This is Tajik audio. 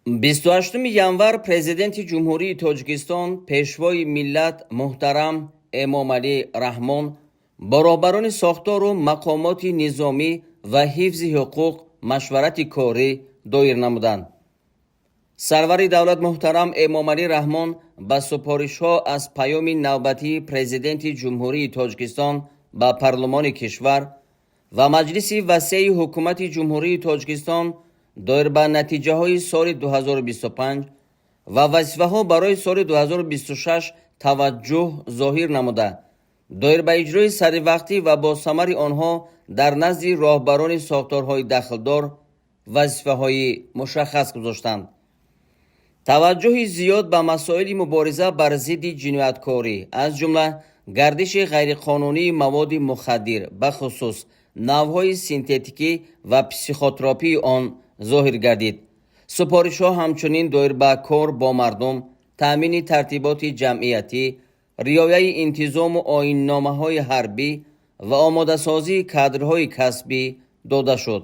28 январ президенти ҷумҳурии Тоҷикистон пешвои миллат муҳтарам Эмомалӣ Раҳмон бо роҳбарони сохтору мақомоти низомӣ ва ҳифзи ҳуқуқ машварати корӣ доир намуданд. сарвари давлат муҳтарам Эмомалӣ Раҳмон ба супоришҳо аз паёми навбатии президенти ҷумҳурии Тоҷикистон ба парлумони кишвар ва маҷлиси васеъи ҳукумати ҷумҳурии Тоҷикистон доир ба натиҷаҳои соли 2025 ва вазифаҳо барои соли 2026 таваҷҷӯҳ зоҳир намуда, доир ба иҷрои саривақтӣ ва босамари онҳо дар назди роҳбарони сохторҳои дахлдор вазифаҳои мушаххас гузоштанд. таваҷҷӯҳи зиёд ба масоили мубориза бар зидди ҷинояткорӣ, аз ҷумла гардиши ғайриқонунии маводи мухаддир, бахусус навъҳои синтетикӣ ва психотропии он зоҳир гардид. супоришҳо ҳамчунин доир ба кор бо мардум, таъмини тартиботи ҷамъиятӣ, риояи интизому оинномаҳои ҳарбӣ ва омодасозии кадрҳои касбӣ дода шуд.